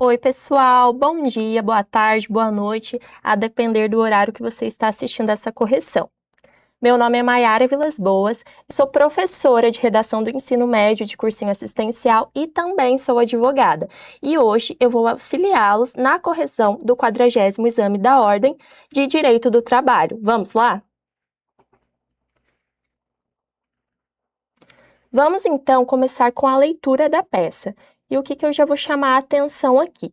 Oi, pessoal, bom dia, boa tarde, boa noite, a depender do horário que você está assistindo essa correção. Meu nome é Maiara Vilas Boas, sou professora de redação do ensino médio de cursinho assistencial e também sou advogada. E hoje eu vou auxiliá-los na correção do 40º exame da Ordem de Direito do Trabalho. Vamos lá? Vamos então começar com a leitura da peça. E o que eu já vou chamar a atenção aqui?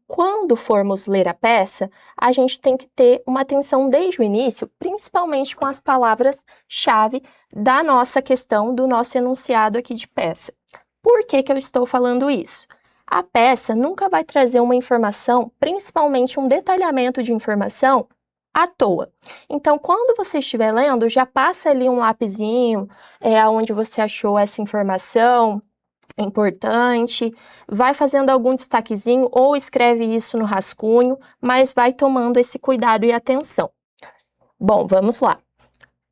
Quando formos ler a peça, a gente tem que ter uma atenção desde o início, principalmente com as palavras-chave da nossa questão, do nosso enunciado aqui de peça. Por que eu estou falando isso? A peça nunca vai trazer uma informação, principalmente um detalhamento de informação, à toa. Então, quando você estiver lendo, já passa ali um lapisinho, onde você achou essa informação importante, vai fazendo algum destaquezinho ou escreve isso no rascunho, mas vai tomando esse cuidado e atenção. Bom, vamos lá.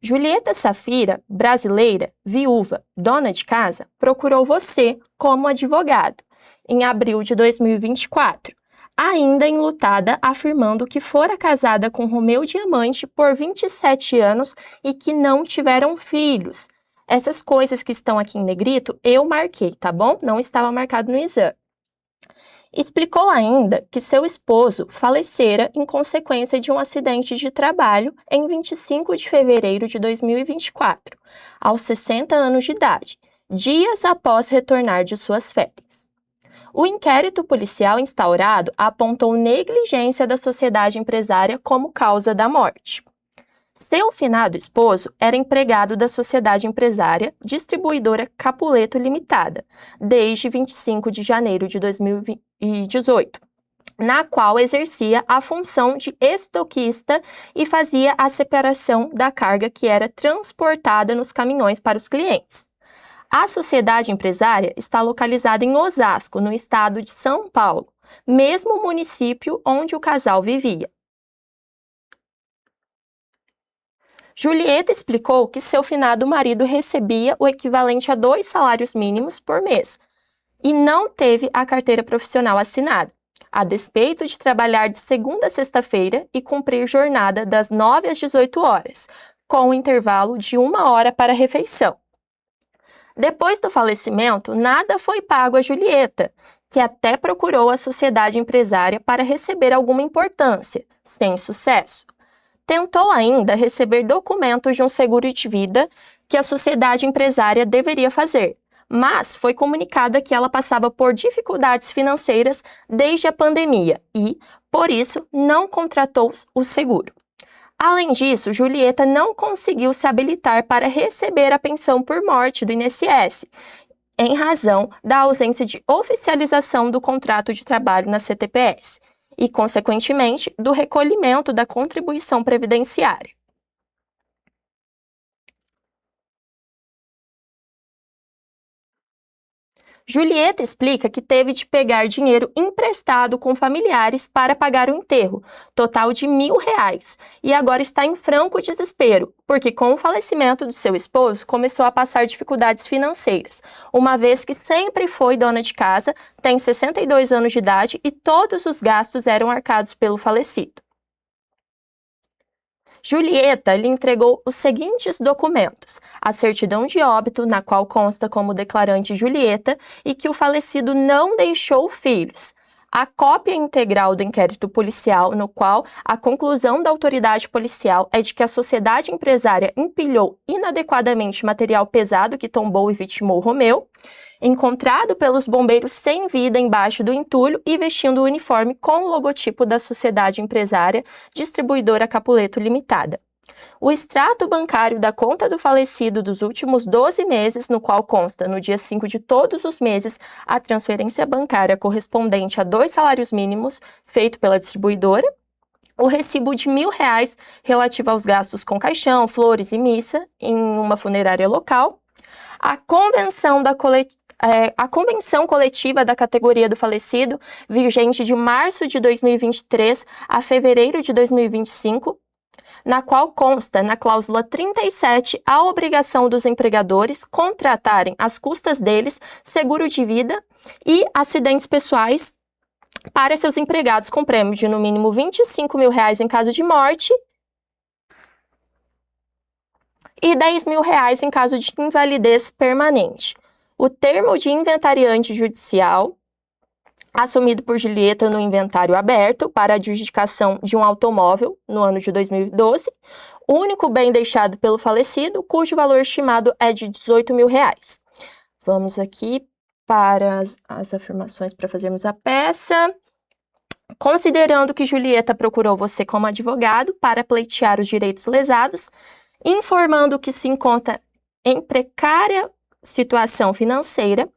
Julieta Safira, brasileira, viúva, dona de casa, procurou você como advogado em abril de 2024, ainda enlutada, afirmando que fora casada com Romeu Diamante por 27 anos e que não tiveram filhos. Essas coisas que estão aqui em negrito, eu marquei, tá bom? Não estava marcado no exame. Explicou ainda que seu esposo falecera em consequência de um acidente de trabalho em 25 de fevereiro de 2024, aos 60 anos de idade, dias após retornar de suas férias. O inquérito policial instaurado apontou negligência da sociedade empresária como causa da morte. Seu finado esposo era empregado da sociedade empresária Distribuidora Capuleto Limitada, desde 25 de janeiro de 2018, na qual exercia a função de estoquista e fazia a separação da carga que era transportada nos caminhões para os clientes. A sociedade empresária está localizada em Osasco, no estado de São Paulo, mesmo município onde o casal vivia. Julieta explicou que seu finado marido recebia o equivalente a 2 salários mínimos por mês e não teve a carteira profissional assinada, a despeito de trabalhar de segunda a sexta-feira e cumprir jornada das 9 às 18 horas, com um intervalo de 1 hora para a refeição. Depois do falecimento, nada foi pago a Julieta, que até procurou a sociedade empresária para receber alguma importância, sem sucesso. Tentou ainda receber documentos de um seguro de vida que a sociedade empresária deveria fazer, mas foi comunicada que ela passava por dificuldades financeiras desde a pandemia e, por isso, não contratou o seguro. Além disso, Julieta não conseguiu se habilitar para receber a pensão por morte do INSS, em razão da ausência de oficialização do contrato de trabalho na CTPS e, consequentemente, do recolhimento da contribuição previdenciária. Julieta explica que teve de pegar dinheiro emprestado com familiares para pagar o enterro, total de R$ 1.000, e agora está em franco desespero, porque com o falecimento do seu esposo começou a passar dificuldades financeiras, uma vez que sempre foi dona de casa, tem 62 anos de idade e todos os gastos eram arcados pelo falecido. Julieta lhe entregou os seguintes documentos: a certidão de óbito, na qual consta como declarante Julieta e que o falecido não deixou filhos, a cópia integral do inquérito policial, no qual a conclusão da autoridade policial é de que a sociedade empresária empilhou inadequadamente material pesado que tombou e vitimou Romeu, encontrado pelos bombeiros sem vida embaixo do entulho e vestindo o uniforme com o logotipo da sociedade empresária Distribuidora Capuleto Limitada. O extrato bancário da conta do falecido dos últimos 12 meses, no qual consta, no dia 5 de todos os meses, a transferência bancária correspondente a 2 salários mínimos feito pela distribuidora, o recibo de R$ 1.000 relativo aos gastos com caixão, flores e missa em uma funerária local, a convenção coletiva da categoria do falecido, vigente de março de 2023 a fevereiro de 2025, na qual consta, na cláusula 37, a obrigação dos empregadores contratarem às custas deles seguro de vida e acidentes pessoais para seus empregados com prêmio de no mínimo R$ 25.000 em caso de morte e R$ 10.000 em caso de invalidez permanente. O termo de inventariante judicial assumido por Julieta no inventário aberto para a adjudicação de um automóvel no ano de 2012, o único bem deixado pelo falecido, cujo valor estimado é de R$ 18.000. Vamos aqui para as afirmações para fazermos a peça. Considerando que Julieta procurou você como advogado para pleitear os direitos lesados, informando que se encontra em precária situação financeira,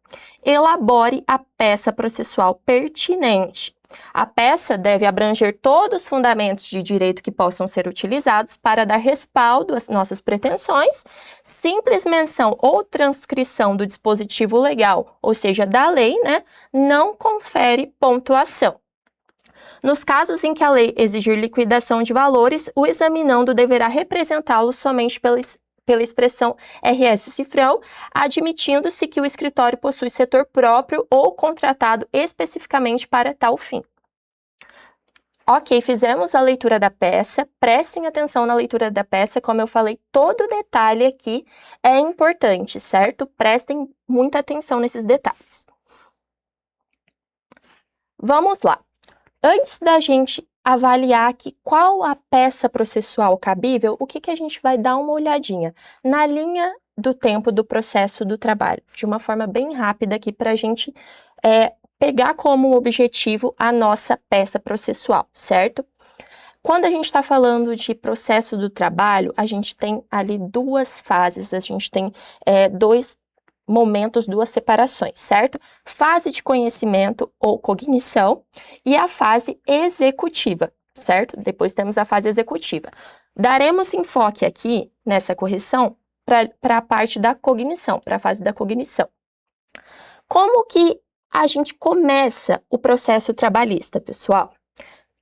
elabore a peça processual pertinente. A peça deve abranger todos os fundamentos de direito que possam ser utilizados para dar respaldo às nossas pretensões. Simples menção ou transcrição do dispositivo legal, ou seja, da lei, não confere pontuação. Nos casos em que a lei exigir liquidação de valores, o examinando deverá representá-los somente pela expressão RS cifrão, admitindo-se que o escritório possui setor próprio ou contratado especificamente para tal fim. Ok, fizemos a leitura da peça, prestem atenção na leitura da peça, como eu falei, todo detalhe aqui é importante, certo? Prestem muita atenção nesses detalhes. Vamos lá. Antes da gente avaliar aqui qual a peça processual cabível, o que a gente vai dar uma olhadinha? Na linha do tempo do processo do trabalho, de uma forma bem rápida aqui para a gente pegar como objetivo a nossa peça processual, certo? Quando a gente está falando de processo do trabalho, a gente tem ali duas fases, a gente tem dois momentos, duas separações, certo? Fase de conhecimento ou cognição e a fase executiva, certo? Depois temos a fase executiva. Daremos enfoque aqui nessa correção para a parte da cognição, para a fase da cognição. Como que a gente começa o processo trabalhista, pessoal?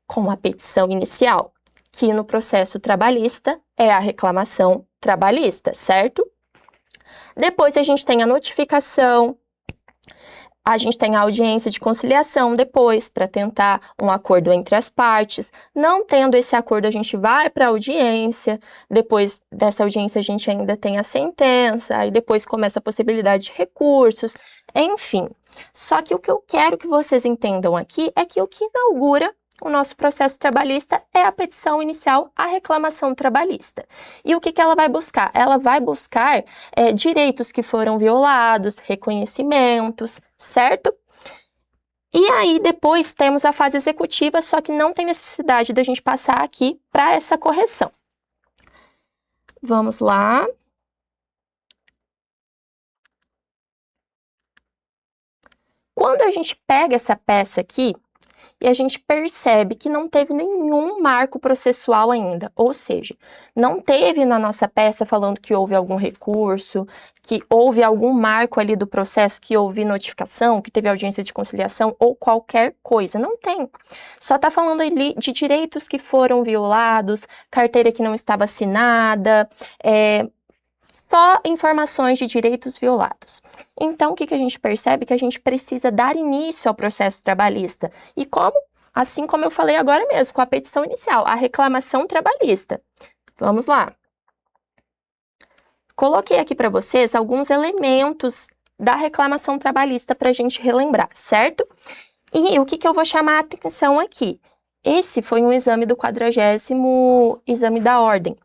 Com a petição inicial, que no processo trabalhista é a reclamação trabalhista, certo? Depois a gente tem a notificação, a gente tem a audiência de conciliação depois, para tentar um acordo entre as partes. Não tendo esse acordo, a gente vai para a audiência, depois dessa audiência a gente ainda tem a sentença, aí depois começa a possibilidade de recursos, enfim. Só que o que eu quero que vocês entendam aqui é que o que inaugura o nosso processo trabalhista é a petição inicial, a reclamação trabalhista. E o que ela vai buscar? Ela vai buscar direitos que foram violados, reconhecimentos, certo? E aí depois temos a fase executiva, só que não tem necessidade da gente passar aqui para essa correção. Vamos lá. Quando a gente pega essa peça aqui, e a gente percebe que não teve nenhum marco processual ainda, ou seja, não teve na nossa peça falando que houve algum recurso, que houve algum marco ali do processo, que houve notificação, que teve audiência de conciliação ou qualquer coisa, não tem. Só está falando ali de direitos que foram violados, carteira que não estava assinada, só informações de direitos violados. Então, o que a gente percebe? Que a gente precisa dar início ao processo trabalhista. E como? Assim como eu falei agora mesmo, com a petição inicial, a reclamação trabalhista. Vamos lá. Coloquei aqui para vocês alguns elementos da reclamação trabalhista para a gente relembrar, certo? E o que eu vou chamar a atenção aqui? Esse foi um exame do 40º exame da ordem.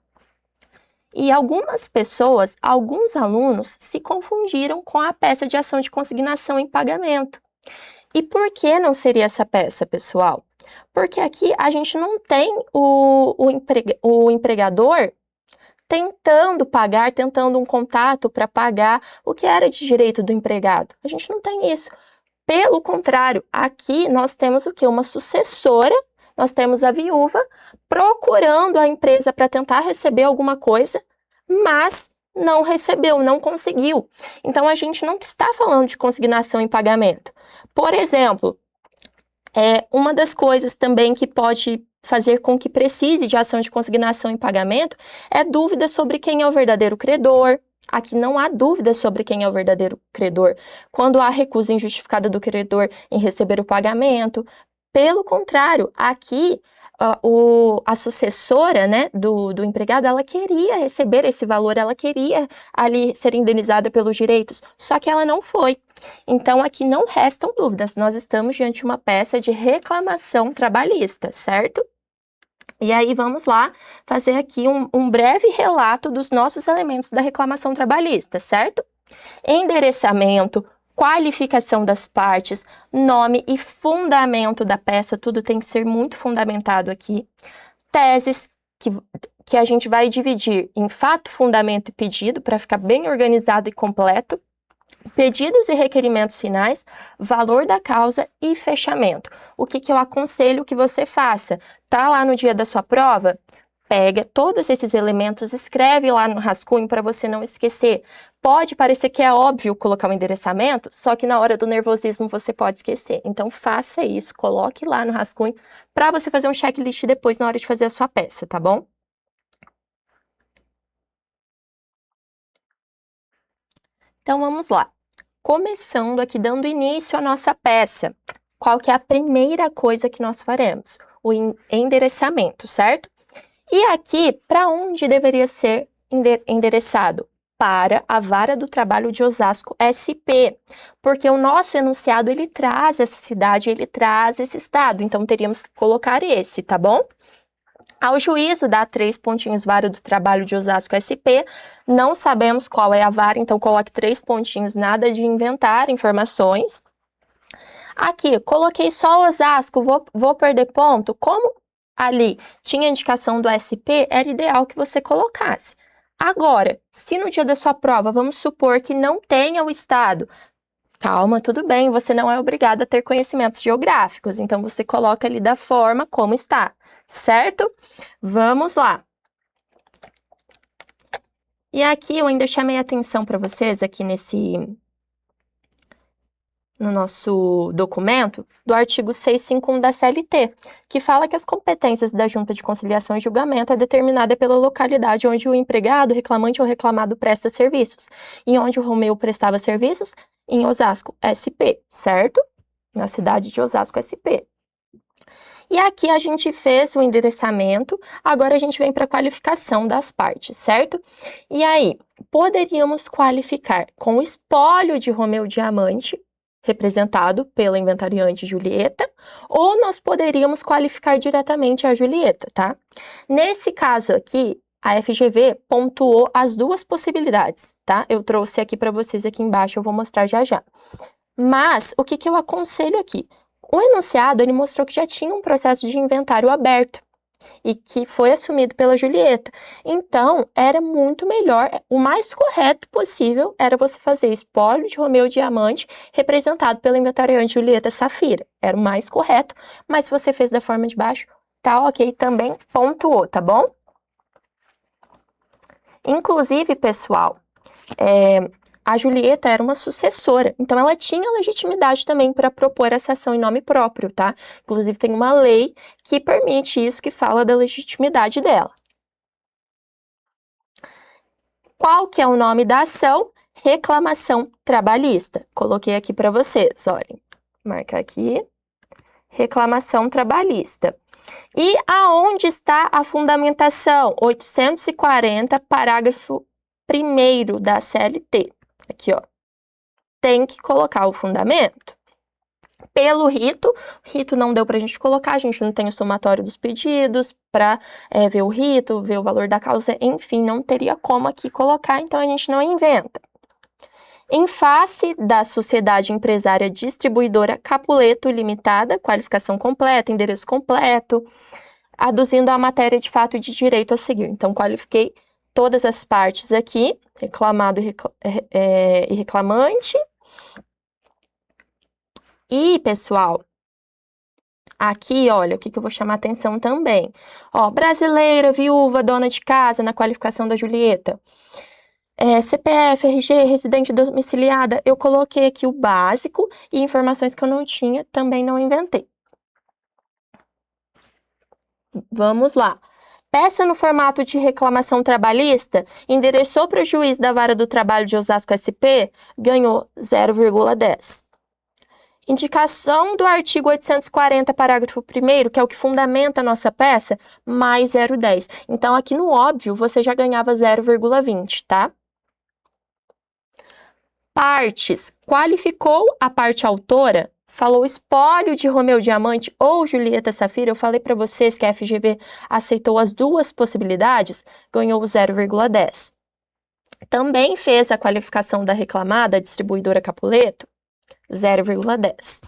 E algumas pessoas, alguns alunos, se confundiram com a peça de ação de consignação em pagamento. E por que não seria essa peça, pessoal? Porque aqui a gente não tem o empregador tentando pagar, tentando um contato para pagar o que era de direito do empregado. A gente não tem isso. Pelo contrário, aqui nós temos o quê? Uma sucessora. Nós temos a viúva procurando a empresa para tentar receber alguma coisa, mas não recebeu, não conseguiu. Então, a gente não está falando de consignação em pagamento. Por exemplo, uma das coisas também que pode fazer com que precise de ação de consignação em pagamento é dúvida sobre quem é o verdadeiro credor. Aqui não há dúvida sobre quem é o verdadeiro credor. Quando há recusa injustificada do credor em receber o pagamento, Pelo contrário, aqui a sucessora, né, do empregado, ela queria receber esse valor, ela queria ali ser indenizada pelos direitos, só que ela não foi. Então, aqui não restam dúvidas, nós estamos diante de uma peça de reclamação trabalhista, certo? E aí, vamos lá fazer aqui um breve relato dos nossos elementos da reclamação trabalhista, certo? Endereçamento, qualificação das partes, nome e fundamento da peça, tudo tem que ser muito fundamentado aqui. Teses, que a gente vai dividir em fato, fundamento e pedido, para ficar bem organizado e completo. Pedidos e requerimentos finais, valor da causa e fechamento. O que eu aconselho que você faça? Tá lá no dia da sua prova? Pega todos esses elementos, escreve lá no rascunho para você não esquecer. Pode parecer que é óbvio colocar o endereçamento, só que na hora do nervosismo você pode esquecer. Então faça isso, coloque lá no rascunho para você fazer um checklist depois na hora de fazer a sua peça, tá bom? Então vamos lá. Começando aqui, dando início à nossa peça. Qual que é a primeira coisa que nós faremos? O endereçamento, certo? E aqui, para onde deveria ser endereçado? Para a Vara do Trabalho de Osasco SP, porque o nosso enunciado, ele traz essa cidade, ele traz esse estado, então teríamos que colocar esse, tá bom? Ao juízo dá 3 pontinhos Vara do Trabalho de Osasco SP, não sabemos qual é a vara, então coloque 3 pontinhos, nada de inventar informações. Aqui, coloquei só Osasco, vou perder ponto? Como ali tinha indicação do SP, era ideal que você colocasse. Agora, se no dia da sua prova, vamos supor que não tenha o estado, calma, tudo bem, você não é obrigado a ter conhecimentos geográficos, então você coloca ali da forma como está, certo? Vamos lá. E aqui eu ainda chamei a atenção para vocês aqui no nosso documento, do artigo 651 da CLT, que fala que as competências da Junta de Conciliação e Julgamento é determinada pela localidade onde o empregado, reclamante ou reclamado presta serviços, e onde o Romeu prestava serviços, em Osasco, SP, certo? Na cidade de Osasco, SP. E aqui a gente fez o endereçamento, agora a gente vem para a qualificação das partes, certo? E aí, poderíamos qualificar com o espólio de Romeu Diamante, representado pela inventariante Julieta, ou nós poderíamos qualificar diretamente a Julieta, tá? Nesse caso aqui, a FGV pontuou as duas possibilidades, tá? Eu trouxe aqui para vocês aqui embaixo, eu vou mostrar já já. Mas, o que eu aconselho aqui? O enunciado, ele mostrou que já tinha um processo de inventário aberto e que foi assumido pela Julieta. Então, era muito melhor, o mais correto possível era você fazer espólio de Romeu Diamante representado pela inventariante Julieta Safira. Era o mais correto, mas se você fez da forma de baixo, tá ok, também pontuou, tá bom? Inclusive, pessoal, a Julieta era uma sucessora, então ela tinha legitimidade também para propor essa ação em nome próprio, tá? Inclusive tem uma lei que permite isso, que fala da legitimidade dela. Qual que é o nome da ação? Reclamação trabalhista. Coloquei aqui para vocês, olhem. Marca aqui. Reclamação trabalhista. E aonde está a fundamentação? 840, parágrafo 1º da CLT. Aqui, ó. Tem que colocar o fundamento. Pelo rito não deu para a gente colocar, a gente não tem o somatório dos pedidos para ver o rito, ver o valor da causa, enfim, não teria como aqui colocar, então a gente não inventa. Em face da Sociedade Empresária Distribuidora Capuleto Limitada, qualificação completa, endereço completo, aduzindo a matéria de fato e de direito a seguir. Então, qualifiquei todas as partes aqui, reclamado e reclamante. E, pessoal, aqui, olha, o que eu vou chamar atenção também. Ó, brasileira, viúva, dona de casa, na qualificação da Julieta. CPF, RG, residente domiciliada, eu coloquei aqui o básico e informações que eu não tinha, também não inventei. Vamos lá. Peça no formato de reclamação trabalhista, endereçou para o juiz da Vara do Trabalho de Osasco SP, ganhou 0,10. Indicação do artigo 840, parágrafo 1º, que é o que fundamenta a nossa peça, mais 0,10. Então, aqui no óbvio, você já ganhava 0,20, tá? Partes. Qualificou a parte autora? Falou espólio de Romeu Diamante ou Julieta Safira? Eu falei para vocês que a FGV aceitou as duas possibilidades, ganhou 0,10. Também fez a qualificação da reclamada, a distribuidora Capuleto? 0,10.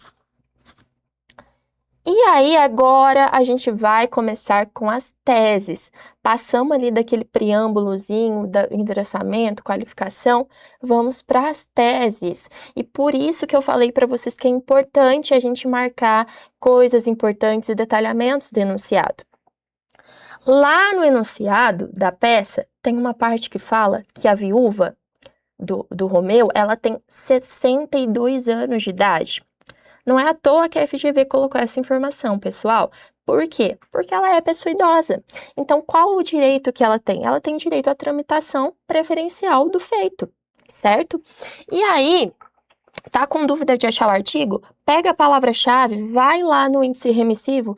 E aí, agora, a gente vai começar com as teses. Passamos ali daquele preâmbulozinho, do endereçamento, qualificação, vamos para as teses. E por isso que eu falei para vocês que é importante a gente marcar coisas importantes e detalhamentos do enunciado. Lá no enunciado da peça, tem uma parte que fala que a viúva do Romeu, ela tem 62 anos de idade. Não é à toa que a FGV colocou essa informação, pessoal. Por quê? Porque ela é pessoa idosa. Então, qual o direito que ela tem? Ela tem direito à tramitação preferencial do feito, certo? E aí, tá com dúvida de achar o artigo? Pega a palavra-chave, vai lá no índice remissivo,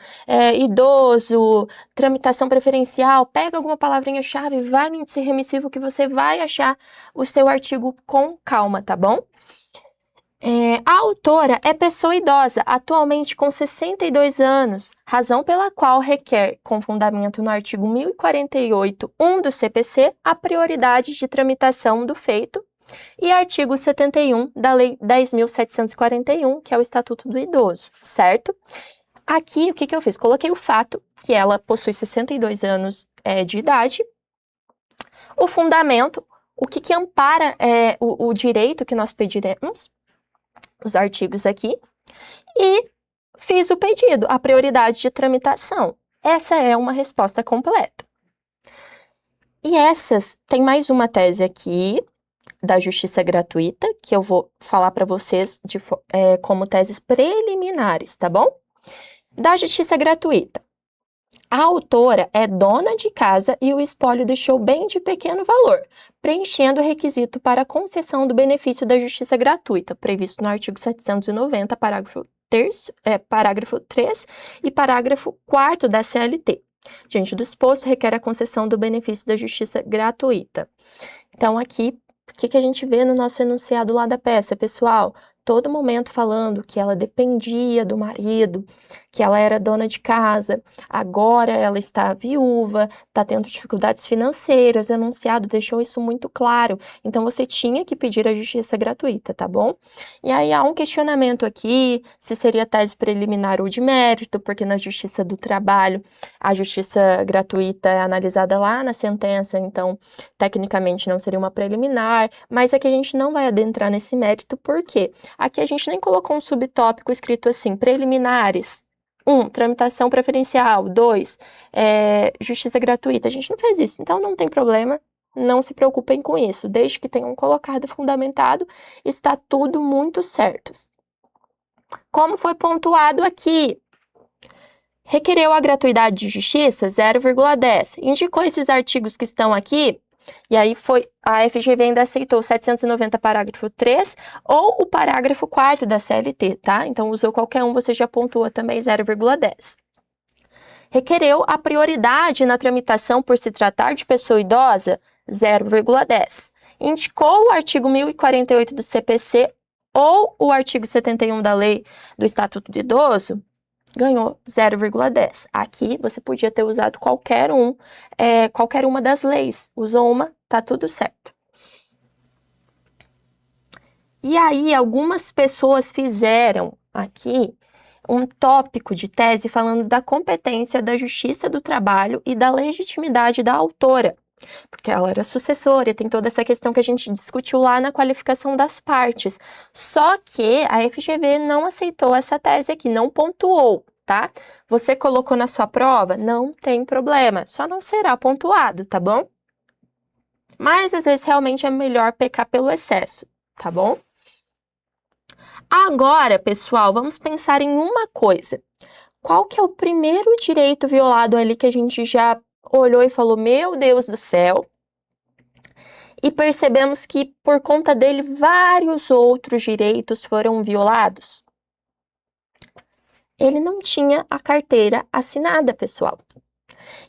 idoso, tramitação preferencial, pega alguma palavrinha-chave, vai no índice remissivo que você vai achar o seu artigo com calma, tá bom? A autora é pessoa idosa, atualmente com 62 anos, razão pela qual requer, com fundamento no artigo 1048.1 do CPC, a prioridade de tramitação do feito, e artigo 71 da Lei 10.741, que é o Estatuto do Idoso, certo? Aqui, o que eu fiz? Coloquei o fato que ela possui 62 anos de idade, o fundamento, o que ampara o direito que nós pediremos, os artigos aqui, e fiz o pedido, a prioridade de tramitação. Essa é uma resposta completa. E tem mais uma tese aqui, da justiça gratuita, que eu vou falar para vocês como teses preliminares, tá bom? Da justiça gratuita. A autora é dona de casa e o espólio deixou bem de pequeno valor, preenchendo o requisito para a concessão do benefício da justiça gratuita, previsto no artigo 790, parágrafo 3 e parágrafo 4º da CLT. Diante do exposto, requer a concessão do benefício da justiça gratuita. Então, aqui, o que a gente vê no nosso enunciado lá da peça, pessoal? Todo momento falando que ela dependia do marido, que ela era dona de casa, agora ela está viúva, está tendo dificuldades financeiras, o enunciado deixou isso muito claro. Então, você tinha que pedir a justiça gratuita, tá bom? E aí, há um questionamento aqui, se seria tese preliminar ou de mérito, porque na justiça do trabalho, a justiça gratuita é analisada lá na sentença, então, tecnicamente, não seria uma preliminar, mas aqui a gente não vai adentrar nesse mérito, por quê? Aqui a gente nem colocou um subtópico escrito assim, preliminares. 1, tramitação preferencial. 2, justiça gratuita. A gente não fez isso, então não tem problema, não se preocupem com isso. Desde que tenham colocado fundamentado, está tudo muito certo. Como foi pontuado aqui? Requereu a gratuidade de justiça? 0,10. Indicou esses artigos que estão aqui? E aí a FGV ainda aceitou o 790, parágrafo 3 ou o parágrafo 4º da CLT, tá? Então, usou qualquer um, você já pontua também 0,10. Requereu a prioridade na tramitação por se tratar de pessoa idosa? 0,10. Indicou o artigo 1048 do CPC ou o artigo 71 da Lei do Estatuto do Idoso? Ganhou 0,10. Aqui você podia ter usado qualquer uma das leis. Usou uma, tá tudo certo. E aí, algumas pessoas fizeram aqui um tópico de tese falando da competência da Justiça do Trabalho e da legitimidade da autora, porque ela era sucessora e tem toda essa questão que a gente discutiu lá na qualificação das partes. Só que a FGV não aceitou essa tese aqui, não pontuou, tá? Você colocou na sua prova? Não tem problema, só não será pontuado, tá bom? Mas, às vezes, realmente é melhor pecar pelo excesso, tá bom? Agora, pessoal, vamos pensar em uma coisa. Qual que é o primeiro direito violado ali que a gente já olhou e falou, meu Deus do céu, e percebemos que por conta dele vários outros direitos foram violados? ele não tinha a carteira assinada, pessoal.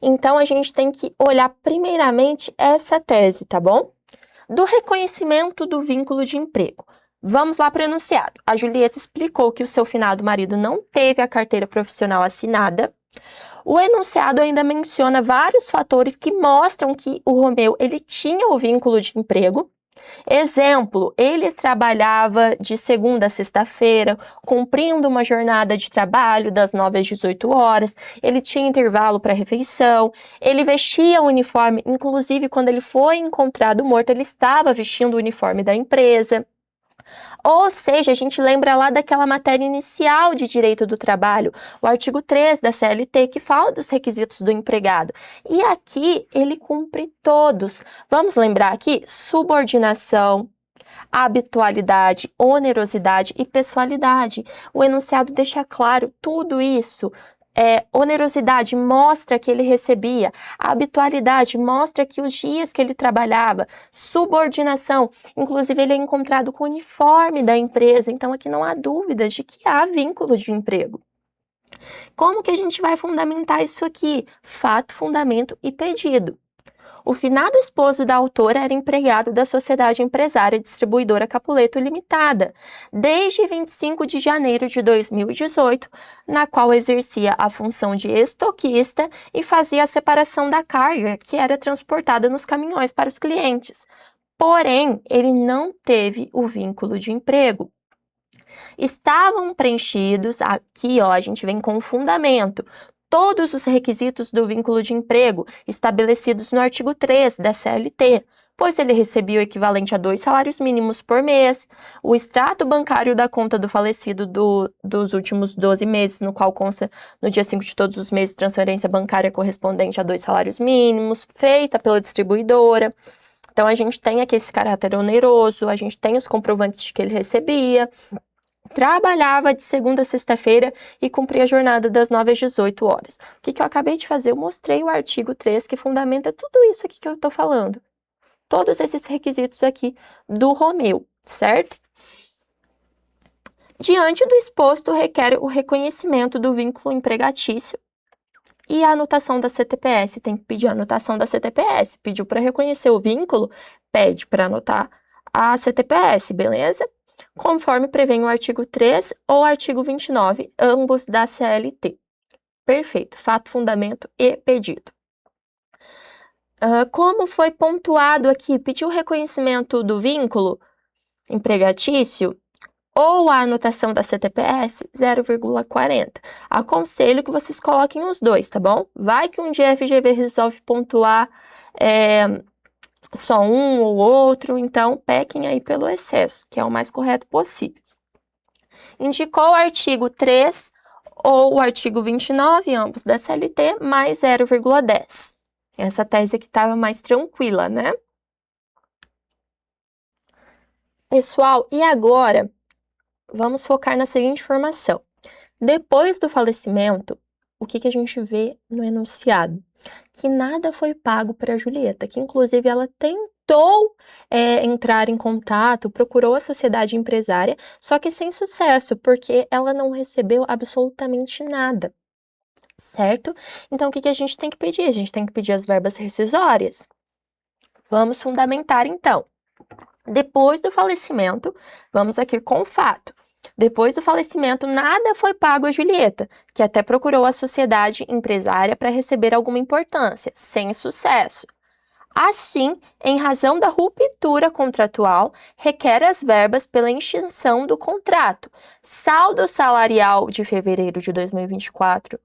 Então, a gente tem que olhar primeiramente essa tese, tá bom? Do reconhecimento do vínculo de emprego. Vamos lá para o enunciado. A Julieta explicou que o seu finado marido não teve a carteira profissional assinada. O enunciado ainda menciona vários fatores que mostram que o Romeu ele tinha o vínculo de emprego. Exemplo, ele trabalhava de segunda a sexta-feira, cumprindo uma jornada de trabalho das 9 às 18 horas, ele tinha intervalo para refeição, ele vestia o uniforme, inclusive quando ele foi encontrado morto, ele estava vestindo o uniforme da empresa. Ou seja, a gente lembra lá daquela matéria inicial de direito do trabalho, o artigo 3 da CLT, que fala dos requisitos do empregado. E aqui ele cumpre todos. Vamos lembrar aqui? Subordinação, habitualidade, onerosidade e pessoalidade. O enunciado deixa claro tudo isso. Onerosidade mostra que ele recebia, a habitualidade mostra que os dias que ele trabalhava, subordinação, inclusive ele é encontrado com o uniforme da empresa, então aqui não há dúvida de que há vínculo de emprego. Como que a gente vai fundamentar isso aqui? Fato, fundamento e pedido. O finado esposo da autora era empregado da Sociedade Empresária Distribuidora Capuleto Limitada, desde 25 de janeiro de 2018, na qual exercia a função de estoquista e fazia a separação da carga que era transportada nos caminhões para os clientes. Porém, ele não teve o vínculo de emprego. Estavam preenchidos, aqui ó, a gente vem com o fundamento, todos os requisitos do vínculo de emprego estabelecidos no artigo 3 da CLT, pois ele recebia o equivalente a 2 salários mínimos por mês, o extrato bancário da conta do falecido dos últimos 12 meses, no qual consta no dia 5 de todos os meses transferência bancária correspondente a 2 salários mínimos, feita pela distribuidora. Então, a gente tem aqui esse caráter oneroso, a gente tem os comprovantes de que ele recebia, trabalhava de segunda a sexta-feira e cumpria a jornada das 9 às 18 horas. O que eu acabei de fazer? Eu mostrei o artigo 3 que fundamenta tudo isso aqui que eu estou falando. Todos esses requisitos aqui do Romeu, certo? Diante do exposto, requer o reconhecimento do vínculo empregatício e a anotação da CTPS. Tem que pedir a anotação da CTPS. Pediu para reconhecer o vínculo, pede para anotar a CTPS, beleza? Conforme prevê o artigo 3 ou artigo 29, ambos da CLT. Perfeito, fato, fundamento e pedido. Como foi pontuado aqui, pediu reconhecimento do vínculo empregatício ou a anotação da CTPS, 0,40. Aconselho que vocês coloquem os dois, tá bom? Vai que um dia a FGV resolve pontuar só um ou outro, então pequem aí pelo excesso, que é o mais correto possível. Indicou o artigo 3 ou o artigo 29, ambos da CLT, mais 0,10. Essa tese aqui estava mais tranquila, né? Pessoal, e agora vamos focar na seguinte informação. Depois do falecimento, o que a gente vê no enunciado? Que nada foi pago para a Julieta, que inclusive ela tentou entrar em contato, procurou a sociedade empresária, só que sem sucesso, porque ela não recebeu absolutamente nada, certo? Então, o que a gente tem que pedir? A gente tem que pedir as verbas rescisórias. Vamos fundamentar, então. Depois do falecimento, vamos aqui com o fato. Depois do falecimento, nada foi pago a Julieta, que até procurou a sociedade empresária para receber alguma importância, sem sucesso. Assim, em razão da ruptura contratual, requer as verbas pela extinção do contrato, saldo salarial de fevereiro de 2024,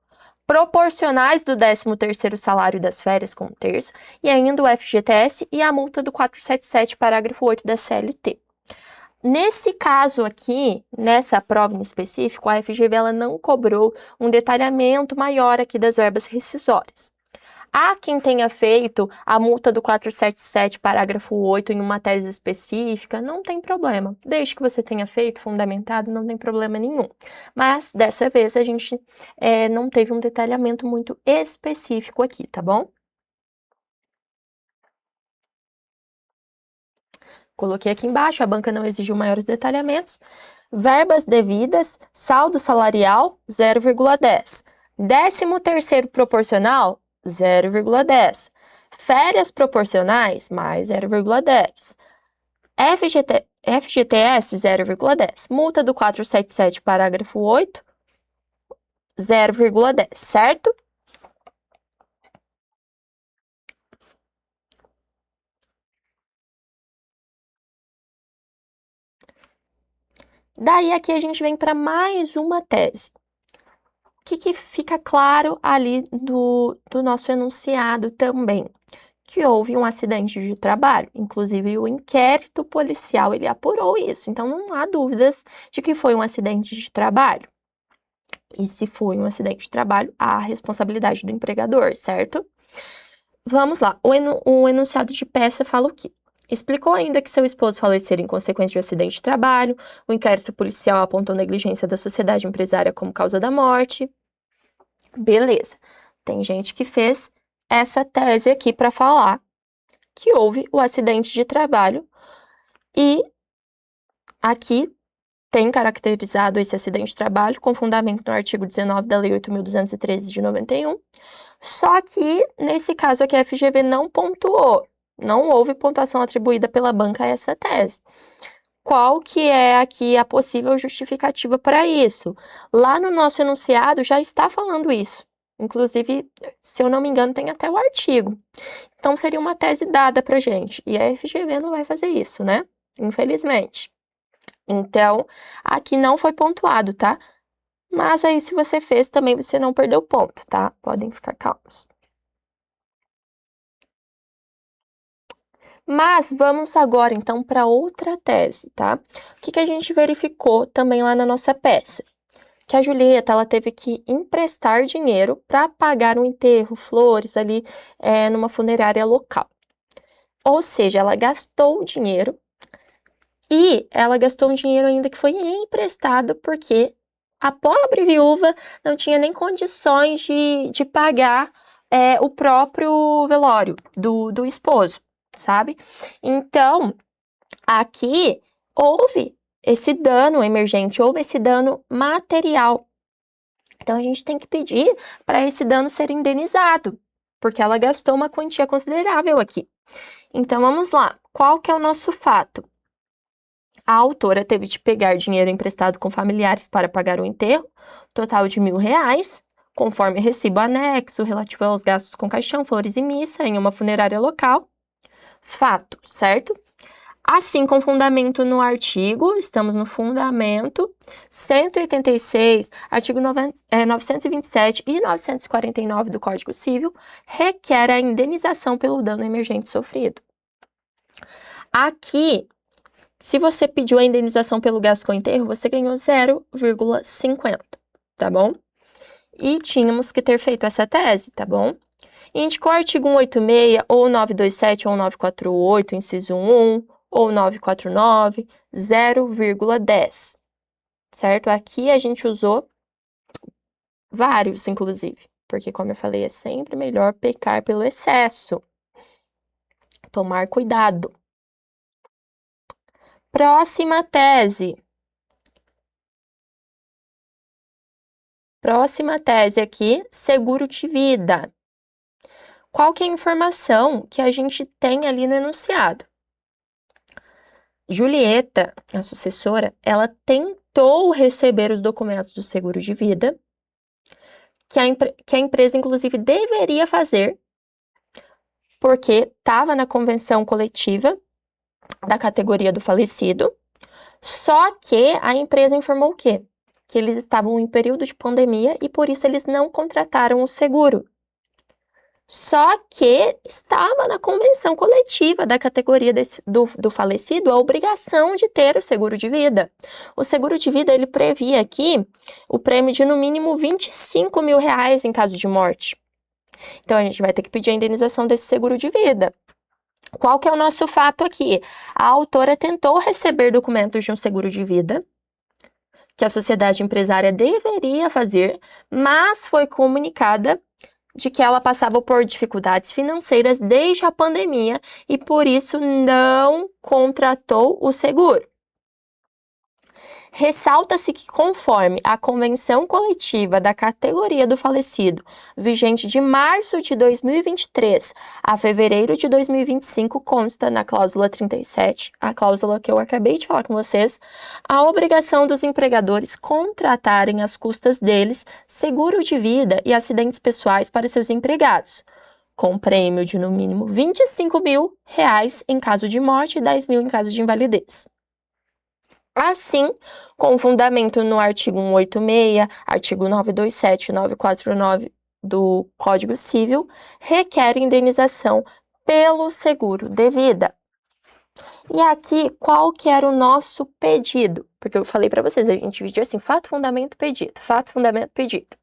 proporcionais do 13º salário das férias com um terço, e ainda o FGTS e a multa do 477, parágrafo 8 da CLT. Nesse caso aqui, nessa prova em específico, a FGV ela não cobrou um detalhamento maior aqui das verbas rescisórias. Há quem tenha feito a multa do 477, parágrafo 8, em uma tese específica, não tem problema. Desde que você tenha feito, fundamentado, não tem problema nenhum. Mas, dessa vez, a gente não teve um detalhamento muito específico aqui, tá bom? Coloquei aqui embaixo, a banca não exigiu maiores detalhamentos. Verbas devidas, saldo salarial, 0,10. 13º proporcional, 0,10. Férias proporcionais, mais 0,10. FGTS, 0,10. Multa do 477, parágrafo 8, 0,10, certo? Daí aqui a gente vem para mais uma tese. O que fica claro ali do nosso enunciado também? Que houve um acidente de trabalho. Inclusive, o inquérito policial, ele apurou isso. Então, não há dúvidas de que foi um acidente de trabalho. E se foi um acidente de trabalho, há a responsabilidade do empregador, certo? Vamos lá. O enunciado de peça fala o quê? Explicou ainda que seu esposo falecera em consequência de um acidente de trabalho, o inquérito policial apontou negligência da sociedade empresária como causa da morte. Beleza. Tem gente que fez essa tese aqui para falar que houve o acidente de trabalho e aqui tem caracterizado esse acidente de trabalho com fundamento no artigo 19 da Lei 8.213 de 91, só que nesse caso aqui a FGV não pontuou, não houve pontuação atribuída pela banca a essa tese. Qual que é aqui a possível justificativa para isso? Lá no nosso enunciado já está falando isso. Inclusive, se eu não me engano, tem até o artigo. Então, seria uma tese dada para gente. E a FGV não vai fazer isso, né? Infelizmente. Então, aqui não foi pontuado, tá? Mas aí, se você fez, também você não perdeu ponto, tá? Podem ficar calmos. Mas vamos agora, então, para outra tese, tá? O que a gente verificou também lá na nossa peça? Que a Julieta, ela teve que emprestar dinheiro para pagar um enterro, flores ali numa funerária local. Ou seja, ela gastou o dinheiro e ela gastou um dinheiro ainda que foi emprestado porque a pobre viúva não tinha nem condições de pagar o próprio velório do esposo, sabe? Então, aqui houve esse dano emergente, houve esse dano material. Então, a gente tem que pedir para esse dano ser indenizado, porque ela gastou uma quantia considerável aqui. Então, vamos lá. Qual que é o nosso fato? A autora teve de pegar dinheiro emprestado com familiares para pagar o enterro, total de R$1.000, conforme recibo anexo relativo aos gastos com caixão, flores e missa em uma funerária local. Fato, certo? Assim, com fundamento no artigo, estamos no fundamento 186, artigo 927 e 949 do Código Civil, requer a indenização pelo dano emergente sofrido. Aqui, se você pediu a indenização pelo gasto com enterro, você ganhou 0,50, tá bom? E tínhamos que ter feito essa tese, tá bom? Indicou o artigo 186, ou 927, ou 948, inciso 1, ou 949, 0,10, certo? Aqui a gente usou vários, inclusive, porque, como eu falei, é sempre melhor pecar pelo excesso. Tomar cuidado. Próxima tese. Próxima tese aqui, seguro de vida. Qual que é a informação que a gente tem ali no enunciado? Julieta, a sucessora, ela tentou receber os documentos do seguro de vida, que a empresa, inclusive, deveria fazer, porque estava na convenção coletiva da categoria do falecido, só que a empresa informou o quê? Que eles estavam em período de pandemia e, por isso, eles não contrataram o seguro. Só que estava na convenção coletiva da categoria do falecido a obrigação de ter o seguro de vida. O seguro de vida, ele previa aqui o prêmio de no mínimo R$25.000 em caso de morte. Então, a gente vai ter que pedir a indenização desse seguro de vida. Qual que é o nosso fato aqui? A autora tentou receber documentos de um seguro de vida, que a sociedade empresária deveria fazer, mas foi comunicada de que ela passava por dificuldades financeiras desde a pandemia e por isso não contratou o seguro. Ressalta-se que, conforme a convenção coletiva da categoria do falecido, vigente de março de 2023 a fevereiro de 2025, consta na cláusula 37, a cláusula que eu acabei de falar com vocês, a obrigação dos empregadores contratarem às custas deles seguro de vida e acidentes pessoais para seus empregados, com prêmio de no mínimo R$25 mil em caso de morte e R$10 mil em caso de invalidez. Assim, com fundamento no artigo 186, artigo 927 e 949 do Código Civil, requer indenização pelo seguro de vida. E aqui, qual que era o nosso pedido? Porque eu falei para vocês, a gente dividiu assim, fato, fundamento, pedido, fato, fundamento, pedido.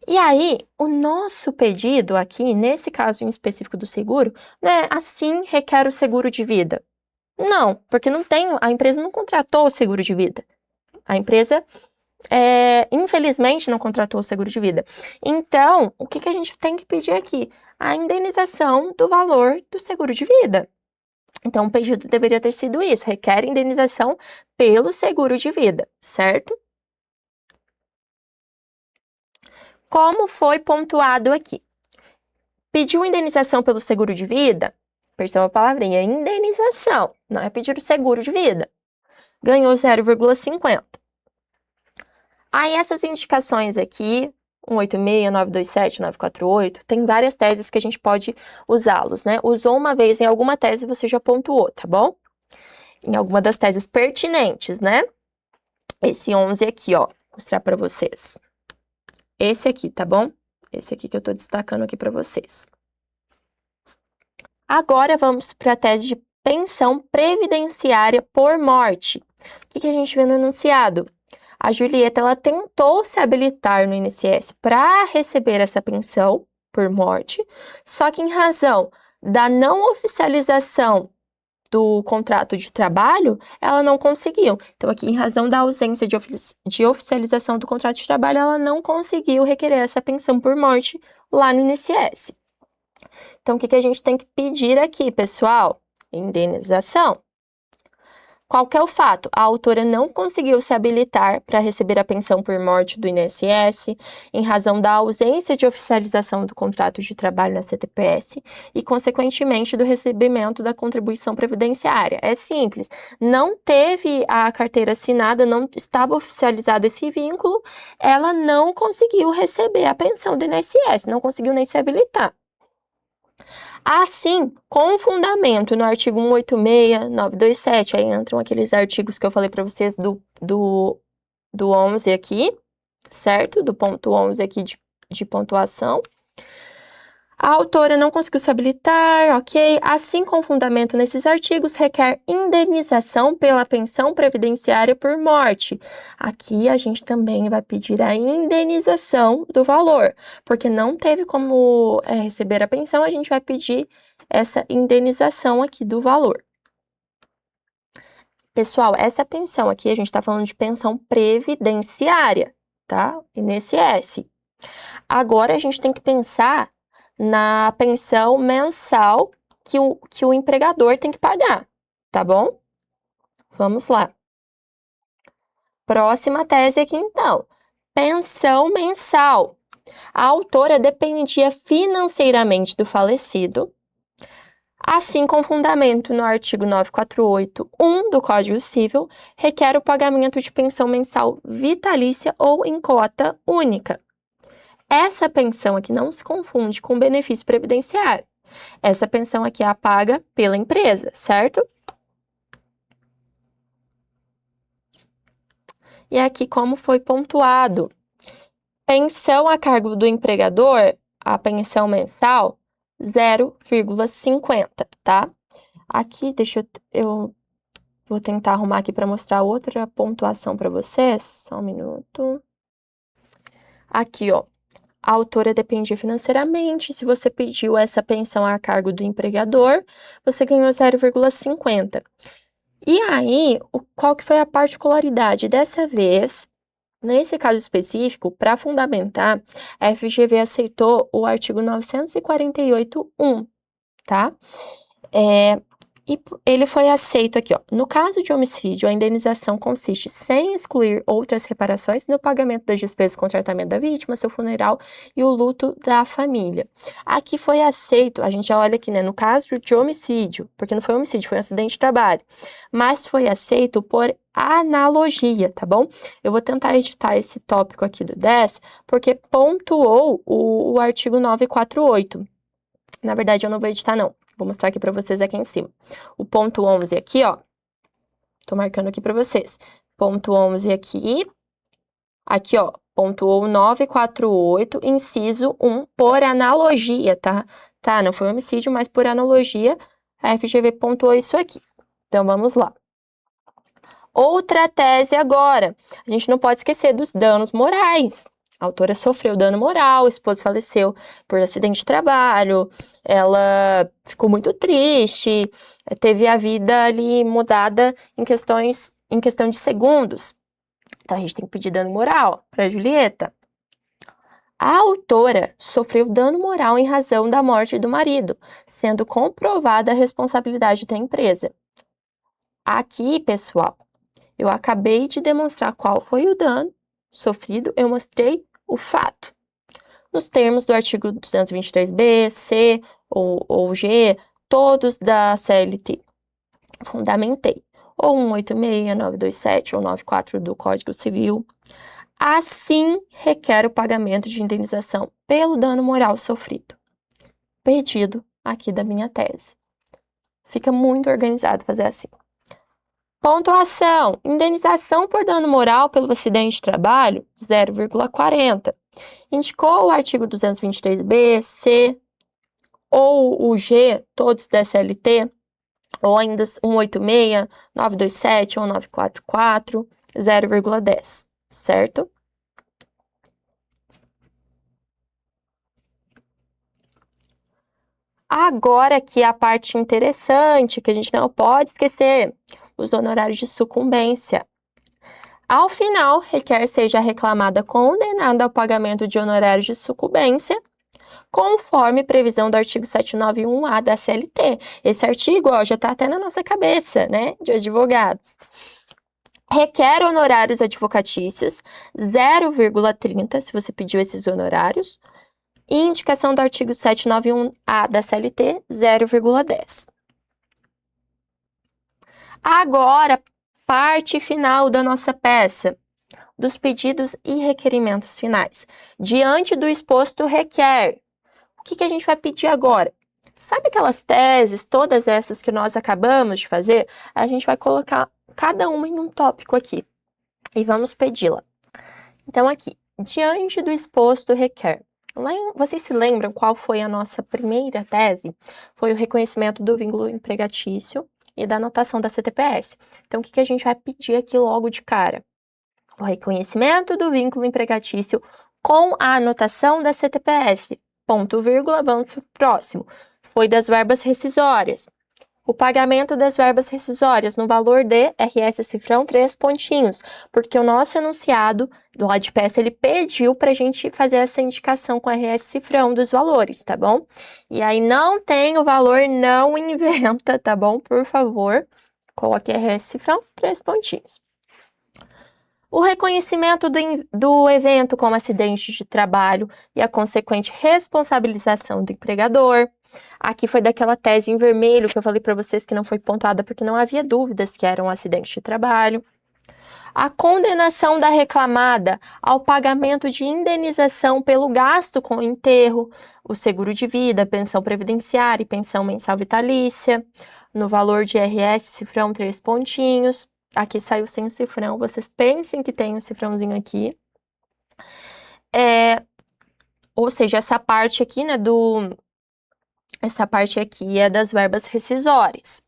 E aí, o nosso pedido aqui, nesse caso em específico do seguro, né, assim requer o seguro de vida. Não, porque a empresa não contratou o seguro de vida. A empresa, infelizmente, não contratou o seguro de vida. Então, o que a gente tem que pedir aqui? A indenização do valor do seguro de vida. Então, o pedido deveria ter sido isso, requer indenização pelo seguro de vida, certo? Como foi pontuado aqui? Pediu indenização pelo seguro de vida? Perceba a palavrinha, indenização, não é pedir o seguro de vida. Ganhou 0,50. Aí essas indicações aqui, 186, 927, 948, tem várias teses que a gente pode usá-los, né? Usou uma vez em alguma tese, você já pontuou, tá bom? Em alguma das teses pertinentes, né? Esse 11 aqui, ó, vou mostrar para vocês. Esse aqui, tá bom? Esse aqui que eu tô destacando aqui para vocês. Agora vamos para a tese de pensão previdenciária por morte. O que a gente vê no enunciado? A Julieta, ela tentou se habilitar no INSS para receber essa pensão por morte, só que em razão da não oficialização do contrato de trabalho, ela não conseguiu. Então, aqui, em razão da ausência de oficialização do contrato de trabalho, ela não conseguiu requerer essa pensão por morte lá no INSS. Então, o que a gente tem que pedir aqui, pessoal? Indenização. Qual que é o fato? A autora não conseguiu se habilitar para receber a pensão por morte do INSS, em razão da ausência de oficialização do contrato de trabalho na CTPS e, consequentemente, do recebimento da contribuição previdenciária. É simples, não teve a carteira assinada, não estava oficializado esse vínculo, ela não conseguiu receber a pensão do INSS, não conseguiu nem se habilitar. Assim, com fundamento no artigo 186, 927, aí entram aqueles artigos que eu falei para vocês do 11 aqui, certo? Do ponto 11 aqui de pontuação. A autora não conseguiu se habilitar, ok? Assim, com fundamento nesses artigos, requer indenização pela pensão previdenciária por morte. Aqui a gente também vai pedir a indenização do valor, porque não teve como receber a pensão, a gente vai pedir essa indenização aqui do valor. Pessoal, essa pensão aqui, a gente está falando de pensão previdenciária, tá? INSS. Agora, a gente tem que pensar na pensão mensal que o empregador tem que pagar, tá bom? Vamos lá. Próxima tese aqui, então. Pensão mensal. A autora dependia financeiramente do falecido, assim, com fundamento no artigo 948.1 do Código Civil, requer o pagamento de pensão mensal vitalícia ou em cota única. Essa pensão aqui não se confunde com benefício previdenciário. Essa pensão aqui é a paga pela empresa, certo? E aqui como foi pontuado. Pensão a cargo do empregador, a pensão mensal, 0,50, tá? Aqui, eu vou tentar arrumar aqui para mostrar outra pontuação para vocês. Só um minuto. Aqui, ó. A autora dependia financeiramente. Se você pediu essa pensão a cargo do empregador, você ganhou 0,50. E aí, qual que foi a particularidade? Dessa vez, Nesse caso específico, para fundamentar, a FGV aceitou o artigo 948.1, tá? E ele foi aceito aqui, ó. No caso de homicídio, a indenização consiste, sem excluir outras reparações, no pagamento das despesas com tratamento da vítima, seu funeral e o luto da família. Aqui foi aceito, a gente já olha aqui, né, no caso de homicídio, porque não foi homicídio, foi um acidente de trabalho, mas foi aceito por analogia, tá bom? Eu vou tentar editar esse tópico aqui do 10, porque pontuou o artigo 948. Na verdade, eu não vou editar, não. Vou mostrar aqui para vocês aqui em cima. O ponto 11 aqui, ó. Tô marcando aqui para vocês. Ponto 11 aqui. Aqui, ó. Pontuou 948, inciso 1, por analogia, tá? Tá, não foi homicídio, mas por analogia, a FGV pontuou isso aqui. Então, vamos lá. Outra tese agora. A gente não pode esquecer dos danos morais. A autora sofreu dano moral, o esposo faleceu por acidente de trabalho, ela ficou muito triste, teve a vida ali mudada em questão de segundos. Então, a gente tem que pedir dano moral para Julieta. A autora sofreu dano moral em razão da morte do marido, sendo comprovada a responsabilidade da empresa. Aqui, pessoal, eu acabei de demonstrar qual foi o dano sofrido, eu mostrei o fato. Nos termos do artigo 223b, C ou G, todos da CLT. Fundamentei. Ou 186, 927 ou 94 do Código Civil. Assim, requer o pagamento de indenização pelo dano moral sofrido. Pedido aqui da minha tese. Fica muito organizado fazer assim. Pontuação: indenização por dano moral pelo acidente de trabalho, 0,40. Indicou o artigo 223b, C ou o G, todos da CLT, ou ainda 186, 927 ou 944, 0,10, certo? Agora aqui a parte interessante, que a gente não pode esquecer, os honorários de sucumbência. Ao final, requer seja reclamada condenada ao pagamento de honorários de sucumbência, conforme previsão do artigo 791-A da CLT. Esse artigo, ó, já está até na nossa cabeça, né, de advogados. Requer honorários advocatícios, 0,30, se você pediu esses honorários, e indicação do artigo 791-A da CLT, 0,10. Agora, parte final da nossa peça, dos pedidos e requerimentos finais. Diante do exposto requer, o que a gente vai pedir agora? Sabe aquelas teses, todas essas que nós acabamos de fazer? A gente vai colocar cada uma em um tópico aqui e vamos pedi-la. Então, aqui, diante do exposto requer. Vocês se lembram qual foi a nossa primeira tese? Foi o reconhecimento do vínculo empregatício e da anotação da CTPS. Então, o que a gente vai pedir aqui logo de cara? O reconhecimento do vínculo empregatício com a anotação da CTPS. Ponto, vírgula, vamos para o próximo. Foi das verbas rescisórias. O pagamento das verbas rescisórias no valor de RS cifrão 3 pontinhos, porque o nosso enunciado lá de peça, ele pediu para a gente fazer essa indicação com RS cifrão dos valores, tá bom? E aí não tem o valor, não inventa, tá bom? Por favor, coloque RS cifrão 3 pontinhos. O reconhecimento do evento como acidente de trabalho e a consequente responsabilização do empregador. Aqui foi daquela tese em vermelho que eu falei para vocês que não foi pontuada porque não havia dúvidas que era um acidente de trabalho. A condenação da reclamada ao pagamento de indenização pelo gasto com o enterro, o seguro de vida, pensão previdenciária e pensão mensal vitalícia, no valor de RS cifrão 3 pontinhos. Aqui saiu sem o cifrão, vocês pensem que tem um cifrãozinho aqui. Ou seja, essa parte aqui, né, essa parte aqui é das verbas rescisórias.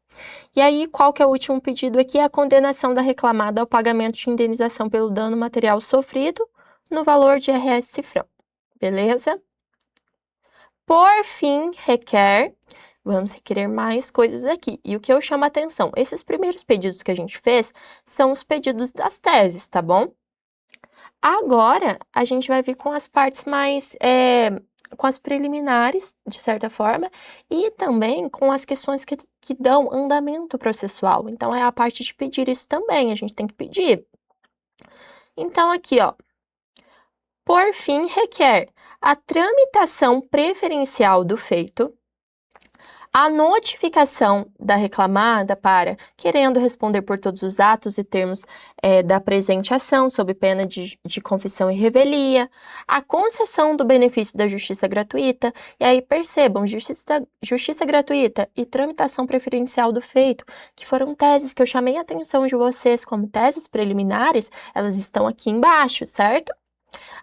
E aí, qual que é o último pedido aqui? A condenação da reclamada ao pagamento de indenização pelo dano material sofrido no valor de RS cifrão. Beleza? Por fim, vamos requerer mais coisas aqui. E o que eu chamo a atenção? Esses primeiros pedidos que a gente fez são os pedidos das teses, tá bom? Agora, a gente vai vir com as partes mais, com as preliminares, de certa forma, e também com as questões que dão andamento processual. Então, é a parte de pedir isso também, a gente tem que pedir. Então, aqui, ó, por fim, requer a tramitação preferencial do feito, a notificação da reclamada para, querendo responder por todos os atos e termos da presente ação, sob pena de confissão e revelia, a concessão do benefício da justiça gratuita, e aí percebam, justiça gratuita e tramitação preferencial do feito, que foram teses que eu chamei a atenção de vocês como teses preliminares, elas estão aqui embaixo, certo?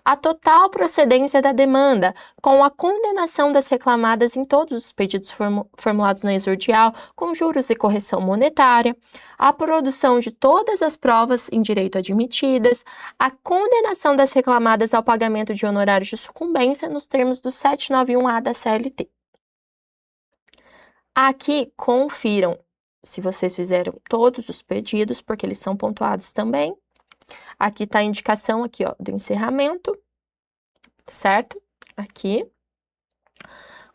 A total procedência da demanda, com a condenação das reclamadas em todos os pedidos formulados na exordial, com juros e correção monetária, a produção de todas as provas em direito admitidas, a condenação das reclamadas ao pagamento de honorários de sucumbência nos termos do 791-A da CLT. Aqui, confiram se vocês fizeram todos os pedidos, porque eles são pontuados também. Aqui está a indicação aqui, ó, do encerramento, certo? Aqui.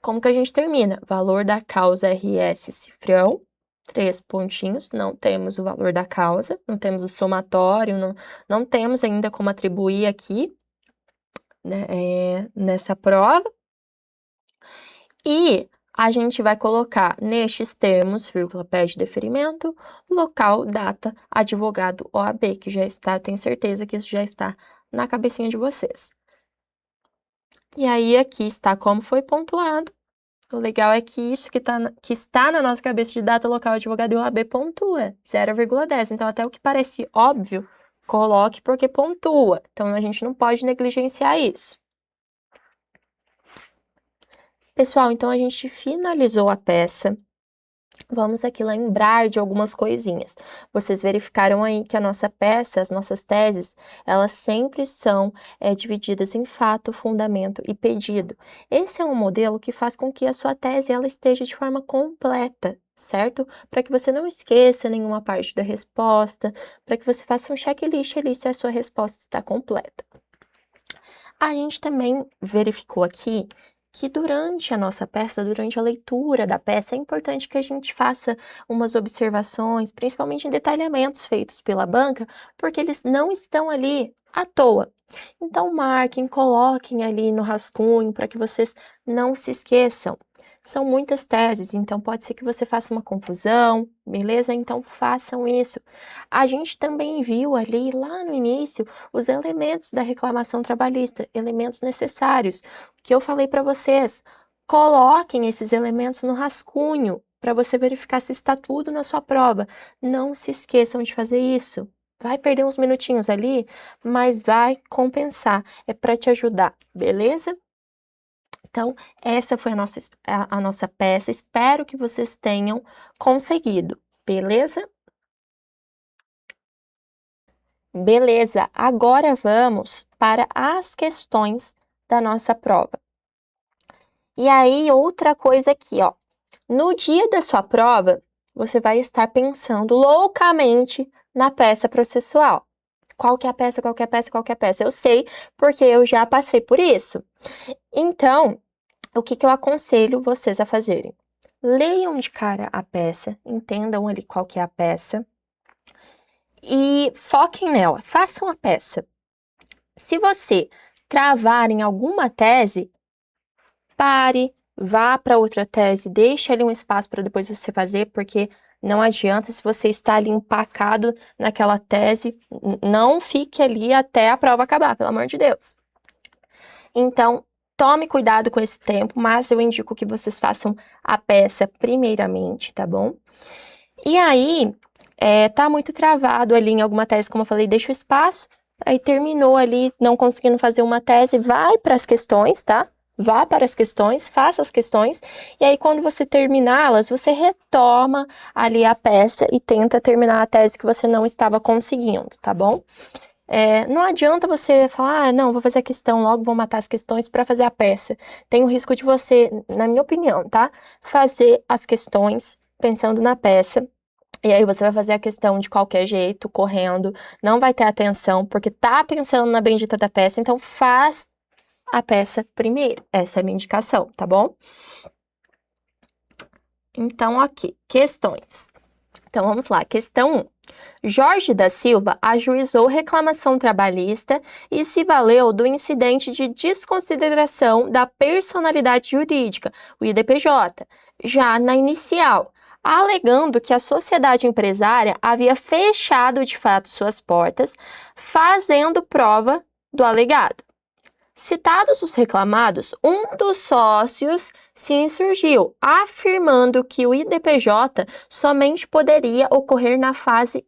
Como que a gente termina? Valor da causa RS cifrão, 3 pontinhos, não temos o valor da causa, não temos o somatório, não temos ainda como atribuir aqui, né, nessa prova. E a gente vai colocar nestes termos, vírgula, pede deferimento, local, data, advogado, OAB, que já está, tenho certeza que isso já está na cabecinha de vocês. E aí, aqui está como foi pontuado. O legal é que isso que está na nossa cabeça de data, local, advogado e OAB pontua, 0,10. Então, até o que parece óbvio, coloque porque pontua. Então, a gente não pode negligenciar isso. Pessoal, então a gente finalizou a peça. Vamos aqui lembrar de algumas coisinhas. Vocês verificaram aí que a nossa peça, as nossas teses, elas sempre são divididas em fato, fundamento e pedido. Esse é um modelo que faz com que a sua tese ela esteja de forma completa, certo? Para que você não esqueça nenhuma parte da resposta, para que você faça um checklist ali se a sua resposta está completa. A gente também verificou aqui que durante a nossa peça, durante a leitura da peça, é importante que a gente faça umas observações, principalmente em detalhamentos feitos pela banca, porque eles não estão ali à toa. Então, marquem, coloquem ali no rascunho para que vocês não se esqueçam. São muitas teses, então pode ser que você faça uma confusão, beleza? Então façam isso. A gente também viu ali, lá no início, os elementos da reclamação trabalhista, elementos necessários, que eu falei para vocês. Coloquem esses elementos no rascunho, para você verificar se está tudo na sua prova. Não se esqueçam de fazer isso. Vai perder uns minutinhos ali, mas vai compensar. É para te ajudar, beleza? Então, essa foi a nossa peça. Espero que vocês tenham conseguido, beleza? Beleza, agora vamos para as questões da nossa prova. E aí, outra coisa aqui, ó. No dia da sua prova, você vai estar pensando loucamente na peça processual. Qual que é a peça, qual que é a peça, qual que é a peça? Eu sei, porque eu já passei por isso. Então, o que eu aconselho vocês a fazerem? Leiam de cara a peça, entendam ali qual que é a peça e foquem nela, façam a peça. Se você travar em alguma tese, pare, vá para outra tese, deixe ali um espaço para depois você fazer, porque não adianta se você está ali empacado naquela tese, não fique ali até a prova acabar, pelo amor de Deus. Então, tome cuidado com esse tempo, mas eu indico que vocês façam a peça primeiramente, tá bom? E aí, tá muito travado ali em alguma tese, como eu falei, deixa o espaço, aí terminou ali, não conseguindo fazer uma tese, vai para as questões, tá? Vá para as questões, faça as questões, e aí quando você terminá-las, você retoma ali a peça e tenta terminar a tese que você não estava conseguindo, tá bom? Não adianta você falar, não, vou fazer a questão logo, vou matar as questões para fazer a peça. Tem o risco de você, na minha opinião, tá? Fazer as questões pensando na peça E aí você vai fazer a questão de qualquer jeito, correndo, não vai ter atenção, porque tá pensando na bendita da peça, então faz a peça primeiro. Essa é a minha indicação, tá bom? Então, ok, questões. Então, vamos lá. Questão 1. Jorge da Silva ajuizou reclamação trabalhista e se valeu do incidente de desconsideração da personalidade jurídica, o IDPJ, já na inicial, alegando que a sociedade empresária havia fechado de fato suas portas, fazendo prova do alegado. Citados os reclamados, um dos sócios se insurgiu, afirmando que o IDPJ somente poderia ocorrer na fase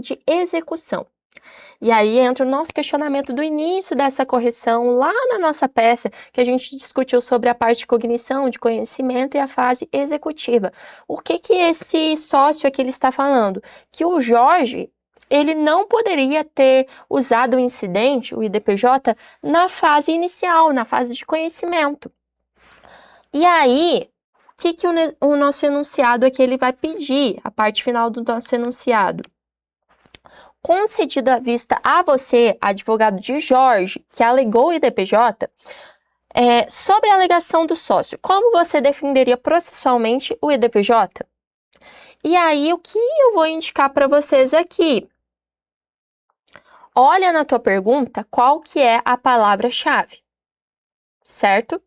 de execução. E aí entra o nosso questionamento do início dessa correção, lá na nossa peça, que a gente discutiu sobre a parte de cognição, de conhecimento e a fase executiva. O que esse sócio aqui ele está falando? Que o Jorge, ele não poderia ter usado o incidente, o IDPJ, na fase inicial, na fase de conhecimento. E aí, o que o nosso enunciado aqui ele vai pedir, a parte final do nosso enunciado? Concedida a vista a você, advogado de Jorge, que alegou o IDPJ, sobre a alegação do sócio, como você defenderia processualmente o IDPJ? E aí, o que eu vou indicar para vocês aqui? Olha na tua pergunta qual que é a palavra-chave, certo?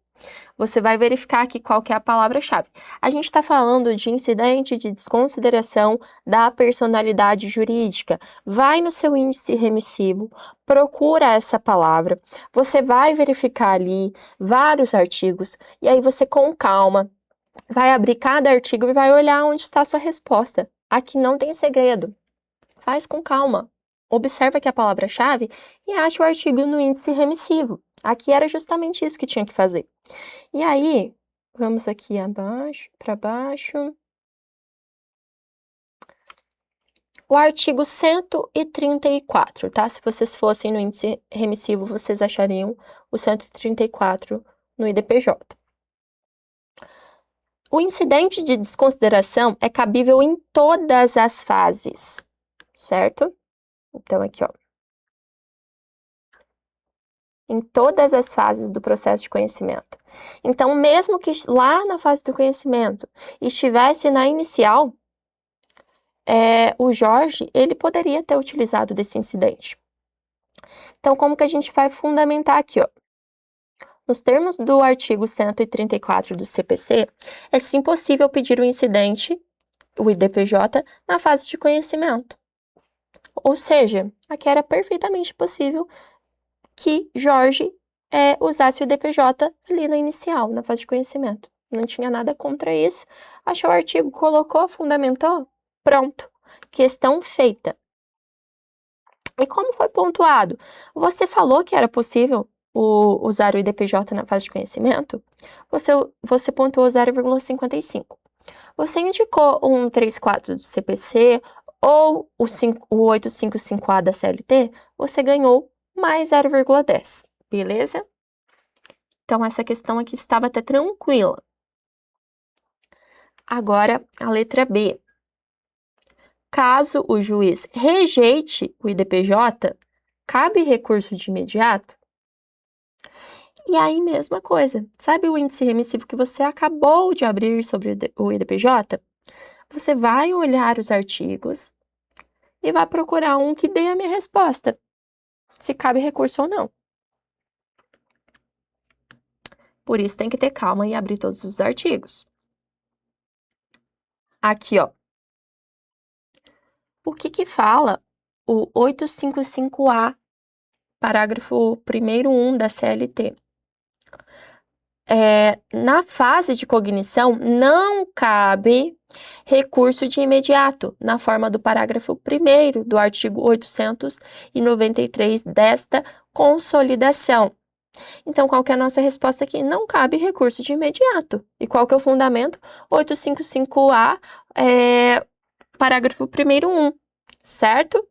Você vai verificar aqui qual que é a palavra-chave. A gente está falando de incidente de desconsideração da personalidade jurídica. Vai no seu índice remissivo, procura essa palavra, você vai verificar ali vários artigos, e aí você com calma vai abrir cada artigo e vai olhar onde está a sua resposta. Aqui não tem segredo. Faz com calma. Observa aqui a palavra-chave e acha o artigo no índice remissivo. Aqui era justamente isso que tinha que fazer. E aí, vamos aqui abaixo, para baixo. O artigo 134, tá? Se vocês fossem no índice remissivo, vocês achariam o 134 no IDPJ. O incidente de desconsideração é cabível em todas as fases, certo? Então, aqui, ó. Em todas as fases do processo de conhecimento. Então, mesmo que lá na fase do conhecimento estivesse na inicial, o Jorge, ele poderia ter utilizado desse incidente. Então, como que a gente vai fundamentar aqui, ó? Nos termos do artigo 134 do CPC, é sim possível pedir o incidente, o IDPJ, na fase de conhecimento. Ou seja, aqui era perfeitamente possível que Jorge usasse o IDPJ ali na inicial, na fase de conhecimento. Não tinha nada contra isso. Achou o artigo, colocou, fundamentou, pronto. Questão feita. E como foi pontuado? Você falou que era possível usar o IDPJ na fase de conhecimento? Você pontuou 0,55. Você indicou o 134 do CPC ou o 855A da CLT? Você ganhou mais 0,10, beleza? Então, essa questão aqui estava até tranquila. Agora, a letra B. Caso o juiz rejeite o IDPJ, cabe recurso de imediato? E aí, mesma coisa. Sabe o índice remissivo que você acabou de abrir sobre o IDPJ? Você vai olhar os artigos e vai procurar um que dê a minha resposta, se cabe recurso ou não. Por isso, tem que ter calma e abrir todos os artigos. Aqui, ó. O que fala o 855A, parágrafo 1º1 da CLT? Na fase de cognição, não cabe recurso de imediato, na forma do parágrafo 1º do artigo 893 desta consolidação. Então, qual que é a nossa resposta aqui? Não cabe recurso de imediato. E qual que é o fundamento? 855A, parágrafo 1º1, certo?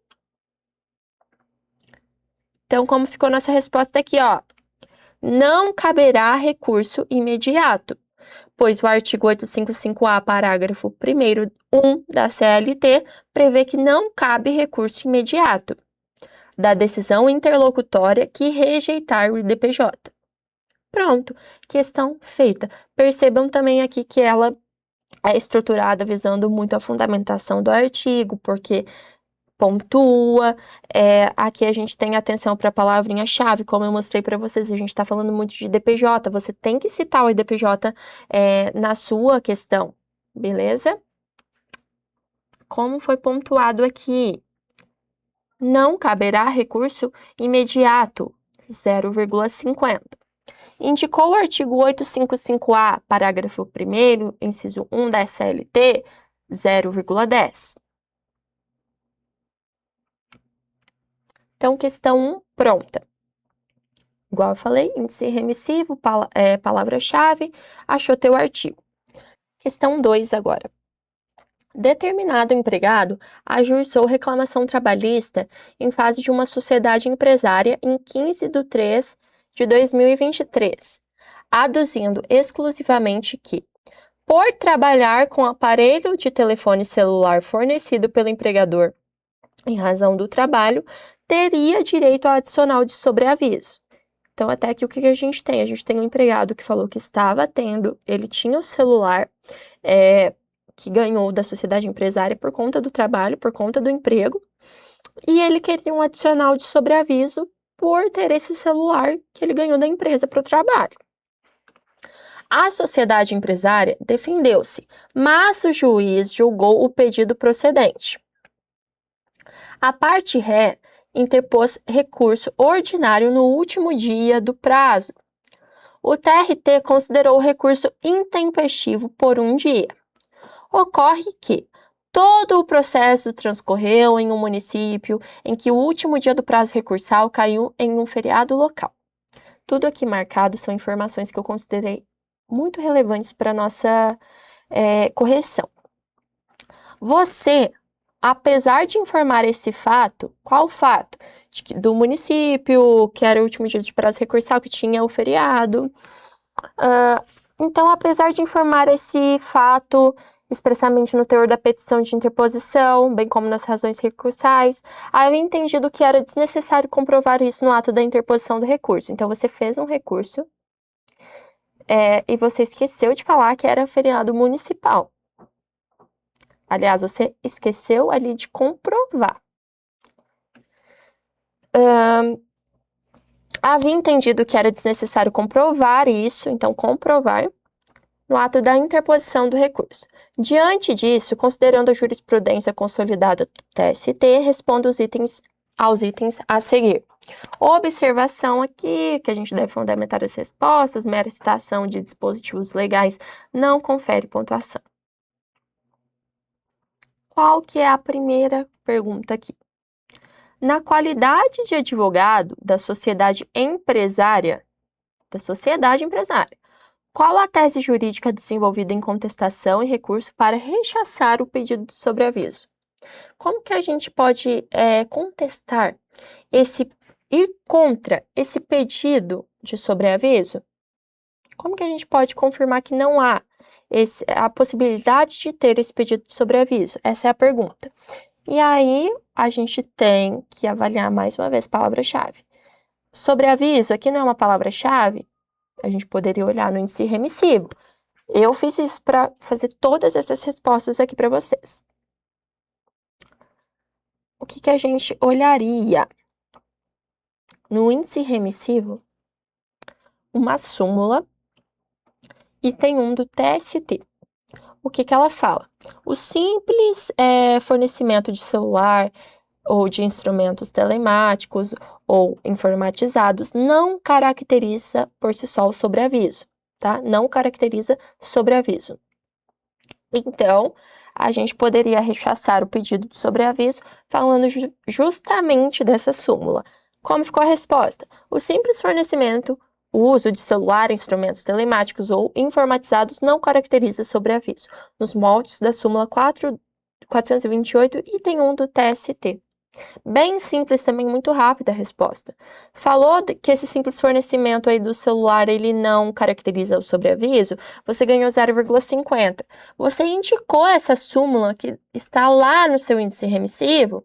Então, como ficou nossa resposta aqui, ó? Não caberá recurso imediato. pois o artigo 855-A, parágrafo 1º, 1 da CLT, prevê que não cabe recurso imediato da decisão interlocutória que rejeitar o IDPJ. Pronto, questão feita. Percebam também aqui que ela é estruturada visando muito a fundamentação do artigo, porque pontua, aqui a gente tem atenção para a palavrinha-chave, como eu mostrei para vocês, a gente está falando muito de IDPJ, você tem que citar o IDPJ na sua questão, beleza? Como foi pontuado aqui? Não caberá recurso imediato, 0,50. Indicou o artigo 855-A, parágrafo 1º, inciso 1 da SLT, 0,10. Então, questão 1, pronta. Igual eu falei, índice remissivo, palavra-chave, achou teu artigo. Questão 2 agora. Determinado empregado ajuizou reclamação trabalhista em fase de uma sociedade empresária em 15/3/2023, aduzindo exclusivamente que, por trabalhar com aparelho de telefone celular fornecido pelo empregador em razão do trabalho, teria direito ao adicional de sobreaviso. Então, até aqui o que a gente tem? A gente tem um empregado que falou que estava tendo, ele tinha o celular que ganhou da sociedade empresária por conta do trabalho, por conta do emprego, e ele queria um adicional de sobreaviso por ter esse celular que ele ganhou da empresa para o trabalho. A sociedade empresária defendeu-se, mas o juiz julgou o pedido procedente. A parte ré interpôs recurso ordinário no último dia do prazo. O TRT considerou o recurso intempestivo por um dia. Ocorre que todo o processo transcorreu em um município em que o último dia do prazo recursal caiu em um feriado local. Tudo aqui marcado são informações que eu considerei muito relevantes para a nossa correção. Você, apesar de informar esse fato, qual fato? Do município, que era o último dia de prazo recursal, que tinha o feriado. Então, apesar de informar esse fato expressamente no teor da petição de interposição, bem como nas razões recursais, havia entendido que era desnecessário comprovar isso no ato da interposição do recurso. Então, você fez um recurso e você esqueceu de falar que era feriado municipal. Aliás, você esqueceu ali de comprovar. Havia entendido que era desnecessário comprovar isso, então comprovar, no ato da interposição do recurso. Diante disso, considerando a jurisprudência consolidada do TST, respondo aos itens a seguir. Observação aqui, que a gente deve fundamentar as respostas, mera citação de dispositivos legais não confere pontuação. Qual que é a primeira pergunta aqui? Na qualidade de advogado da sociedade empresária, qual a tese jurídica desenvolvida em contestação e recurso para rechaçar o pedido de sobreaviso? Como que a gente pode contestar ir contra esse pedido de sobreaviso? Como que a gente pode confirmar que não há a possibilidade de ter esse pedido de sobreaviso? Essa é a pergunta. E aí, a gente tem que avaliar mais uma vez palavra-chave. Sobreaviso, aqui não é uma palavra-chave, a gente poderia olhar no índice remissivo. Eu fiz isso para fazer todas essas respostas aqui para vocês. O que a gente olharia? No índice remissivo, uma súmula, item 1 do TST. O que ela fala? O simples fornecimento de celular ou de instrumentos telemáticos ou informatizados não caracteriza por si só o sobreaviso, tá? Não caracteriza sobreaviso. Então, a gente poderia rechaçar o pedido de sobreaviso falando justamente dessa súmula. Como ficou a resposta? O simples fornecimento, o uso de celular, instrumentos telemáticos ou informatizados não caracteriza sobreaviso, nos moldes da súmula 428, item 1 do TST. Bem simples também, muito rápida a resposta. Falou que esse simples fornecimento aí do celular, ele não caracteriza o sobreaviso, você ganhou 0,50. Você indicou essa súmula que está lá no seu índice remissivo,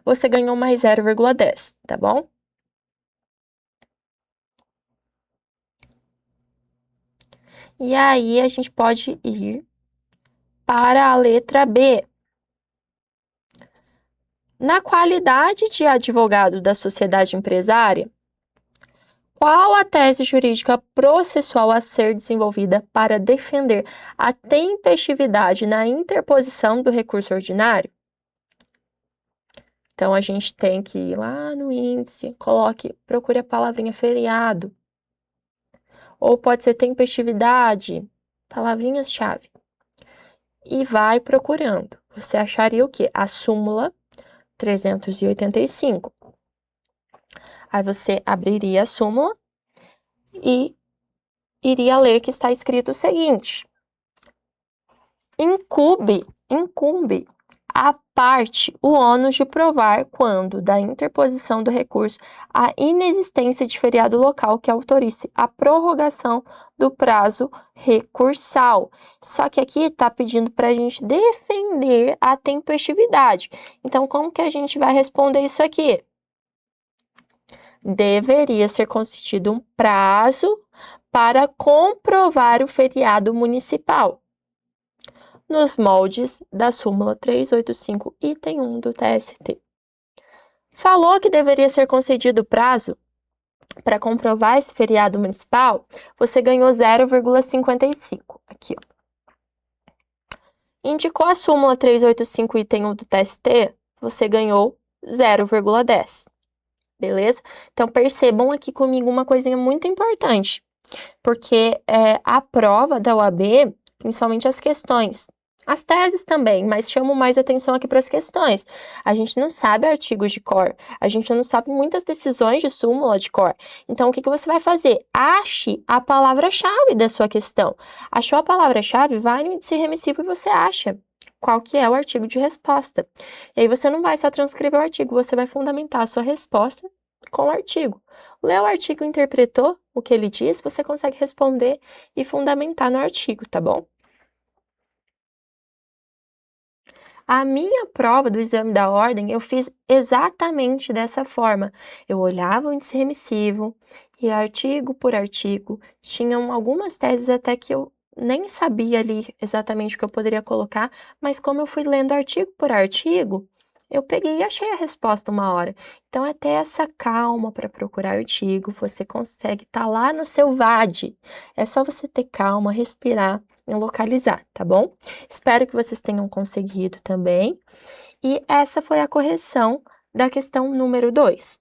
você ganhou mais 0,10, tá bom? E aí a gente pode ir para a letra B. Na qualidade de advogado da sociedade empresária, qual a tese jurídica processual a ser desenvolvida para defender a tempestividade na interposição do recurso ordinário? Então, a gente tem que ir lá no índice, procure a palavrinha feriado. Ou pode ser tempestividade, palavrinhas-chave. E vai procurando. Você acharia o quê? A súmula 385. Aí você abriria a súmula e iria ler que está escrito o seguinte: incumbe a parte o ônus de provar, quando da interposição do recurso, a inexistência de feriado local que autorize a prorrogação do prazo recursal. Só que aqui está pedindo para a gente defender a tempestividade. Então, como que a gente vai responder isso aqui? Deveria ser concedido um prazo para comprovar o feriado municipal, nos moldes da súmula 385, item 1 do TST. Falou que deveria ser concedido prazo para comprovar esse feriado municipal, você ganhou 0,55. Aqui, ó. Indicou a súmula 385, item 1 do TST, você ganhou 0,10. Beleza? Então, percebam aqui comigo uma coisinha muito importante, porque a prova da OAB, principalmente as questões, as teses também, mas chamo mais atenção aqui para as questões. A gente não sabe artigos de cor, a gente não sabe muitas decisões de súmula de cor. Então, o que você vai fazer? Ache a palavra-chave da sua questão. Achou a palavra-chave? Vai no índice remissivo e você acha qual que é o artigo de resposta. E aí você não vai só transcrever o artigo, você vai fundamentar a sua resposta com o artigo. Leu o artigo, interpretou o que ele diz, você consegue responder e fundamentar no artigo, tá bom? A minha prova do exame da ordem eu fiz exatamente dessa forma. Eu olhava o índice remissivo e artigo por artigo, tinham algumas teses até que eu nem sabia ali exatamente o que eu poderia colocar, mas como eu fui lendo artigo por artigo, eu peguei e achei a resposta uma hora. Então, até essa calma para procurar artigo, você consegue estar lá no seu VAD. É só você ter calma, respirar e localizar, tá bom? Espero que vocês tenham conseguido também. E essa foi a correção da questão número 2.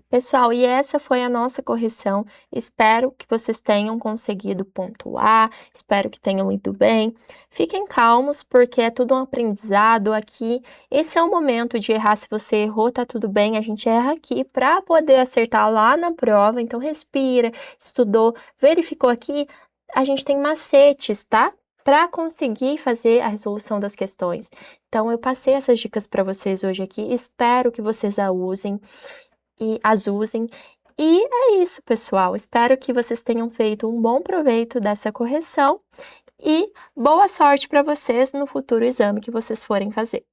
Pessoal, e essa foi a nossa correção. Espero que vocês tenham conseguido pontuar, espero que tenham ido bem. Fiquem calmos, porque é tudo um aprendizado aqui. Esse é o momento de errar. Se você errou, tá tudo bem. A gente erra aqui para poder acertar lá na prova. Então, respira, estudou, verificou aqui. A gente tem macetes, tá? Para conseguir fazer a resolução das questões. Então, eu passei essas dicas para vocês hoje aqui. Espero que vocês as usem. E é isso, pessoal. Espero que vocês tenham feito um bom proveito dessa correção e boa sorte para vocês no futuro exame que vocês forem fazer.